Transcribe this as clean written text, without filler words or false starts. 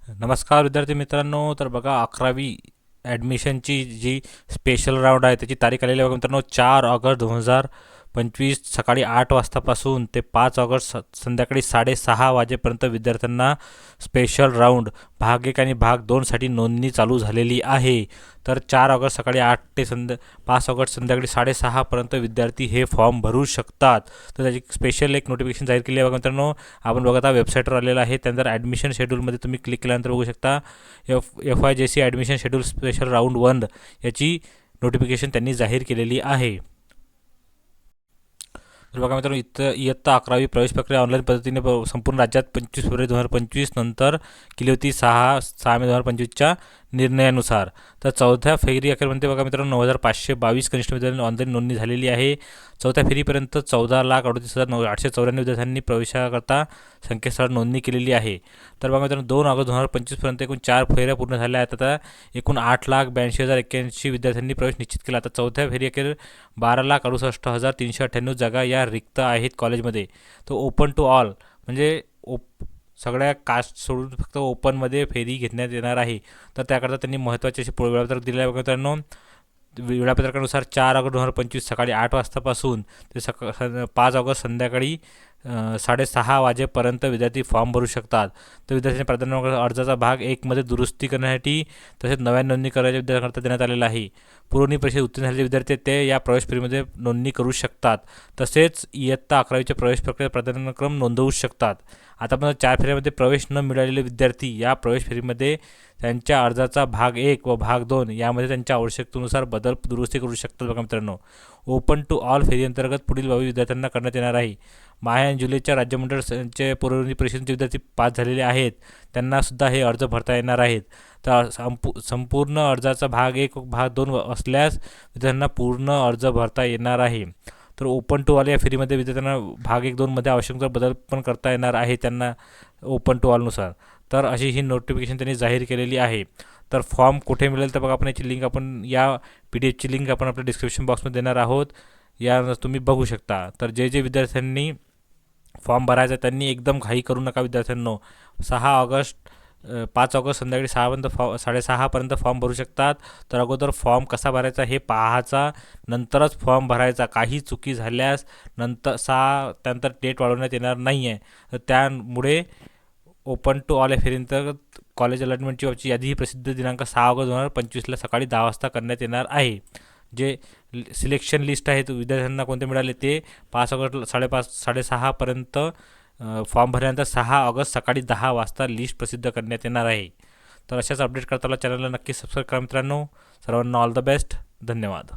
नमस्कार विद्यार्थी मित्रांनो. तर बघा 11वी ॲडमिशनची जी स्पेशल राऊंड आहे त्याची तारीख आलेली आहे बघा मित्रांनो. 4 ऑगस्ट 2025 सकाळी 8 वाजतापासून ते 5 ऑगस्ट संध्याकाळी 6:30 वाजेपर्यंत विद्यार्थ्यांना स्पेशल राऊंड भाग 1 आणि भाग 2साठी नोंदणी चालू झालेली आहे. तर 4 ऑगस्ट सकाळी 8 ते 5 ऑगस्ट संध्याकाळी 6:30पर्यंत विद्यार्थी हे फॉर्म भरू शकतात. तर त्याची स्पेशल एक नोटिफिकेशन जाहीर केली आहे बघा मित्रांनो. आपण बघत आहात वेबसाईटवर आलेलं आहे. त्यानंतर ॲडमिशन शेड्यूलमध्ये तुम्ही क्लिक केल्यानंतर बघू शकता FYJC admission schedule special round 1 याची नोटिफिकेशन त्यांनी जाहीर केलेली आहे. तर बघा मित्रांनो, इथं इयत्ता 11वी प्रवेश प्रक्रिया ऑनलाईन पद्धतीने संपूर्ण राज्यात 25 फेब्रुवारी 2025 नंतर केली होती. 6 मे 2025च्या निर्णयानुसार. तर चौथ्या फेरी अखेरमध्ये बघा मित्रांनो 9,522 कनिष्ठ विद्यार्थ्यांनी ऑनलाईन नोंदणी झालेली आहे. चौथ्या फेरीपर्यंत 14,38,994 विद्यार्थ्यांनी प्रवेशाकरता संकेतस्थळावर नोंदणी केलेली आहे. तर बघा मित्रांनो 2 ऑगस्ट 2025पर्यंत एकूण 4 फेऱ्या पूर्ण झाल्या आहेत. आता एकूण 8,82,081 विद्यार्थ्यांनी प्रवेश निश्चित केला. आता चौथ्या फेरी अखेर 12,68,398 जागा या रिक्त आहेत कॉलेजमध्ये. तो ओपन टू ऑल म्हणजे सगळ्या कास्ट सोडून फक्त ओपनमध्ये फेरी घेण्यात येणार आहे. तर त्याकरता त्यांनी महत्त्वाचे असे वेळापत्रक दिले आहे बघा मित्रांनो. वेळापत्रकानुसार 4 ऑगस्ट 2025 सकाळी 8 वाजतापासून ते 5 ऑगस्ट संध्याकाळी 6:30 वाजेपर्यंत विद्यार्थी फॉर्म भरू शकतात. तर विद्यार्थ्यांनी प्राधान्य अर्जाचा भाग 1 मध्ये दुरुस्ती करण्यासाठी तसेच नव्या नोंदणी करायच्या विद्यार्थ्यांकरता देण्यात आलेला आहे. पूर्वनी परीक्षेत उत्तीर्ण झालेले विद्यार्थी ते या प्रवेश फेरीमध्ये नोंदणी करू शकतात. तसेच इयत्ता 11वीच्या प्रवेश प्रक्रियेत प्राधान्यक्रम नोंदवू शकतात. आतापर्यंत 4 फेऱ्यामध्ये प्रवेश न मिळालेले विद्यार्थी या प्रवेश फेरीमध्ये त्यांच्या अर्जाचा भाग 1 व भाग 2 यामध्ये त्यांच्या आवश्यकतेनुसार बदल दुरुस्ती करू शकतात बघा मित्रांनो. ओपन टू ऑल फेरीअंतर्गत पुढील बाबी विद्यार्थ्यांना करण्यात येणार आहे. माहे आणि जुलैच्या राज्यमंडळाचे पूर्वनी परीक्षेचे विद्यार्थी पास झालेले आहेत त्यांनासुद्धा हे अर्ज भरता येणार आहेत. तर संपूर्ण अर्जाचा भाग 1 व भाग 2 असल्यास विद्यार्थ्यांना पूर्ण अर्ज भरता येणार आहे. तर ओपन टू ऑल या फेरीमध्ये विद्यार्थ्यांना भाग 1, 2 मध्ये आवश्यक बदल पण करता येणार आहे त्यांना ओपन टू ऑलनुसार. तर अशी ही नोटिफिकेशन त्यांनी जाहीर केलेली आहे. तर फॉर्म कुठे मिळेल तर बघा आपण याची लिंक आपण या PDF ची लिंक आपण आपल्या डिस्क्रिप्शन बॉक्समध्ये देणार आहोत. या तुम्ही बघू शकता. तर जे विद्यार्थ्यांनी फॉर्म भरायचा त्यांनी एकदम घाई करू नका विद्यार्थ्यांनो. 5 ऑगस्ट संध्याकाळी 6:30पर्यंत फॉर्म भरू शकतात. तर अगोदर फॉर्म कसा भरायचा हे पाहायचा, नंतरच फॉर्म भरायचा. काही चुकी झाल्यास त्यानंतर डेट वाढवण्यात येणार नाही आहे. तर त्यामुळे ओपन टू ऑल या फेरीअंतर्गत कॉलेज अलॉटमेंटची यादी प्रसिद्ध दिनांक 6 ऑगस्ट 2025 सकाळी 10 वाजता करण्यात येणार आहे. जे सिलेक्शन लिस्ट आहे विद्यार्थ्यांना कोणते मिळाले ते 5 ऑगस्ट 6:30पर्यंत फॉर्म भरल्यानंतर 6 ऑगस्ट सकाळी 10 वाजता लिस्ट प्रसिद्ध करण्यात येणार आहे. तर अशाच अपडेट करताना चॅनलला नक्की सबस्क्राईब करा मित्रांनो. सर्वांना ऑल द बेस्ट. धन्यवाद.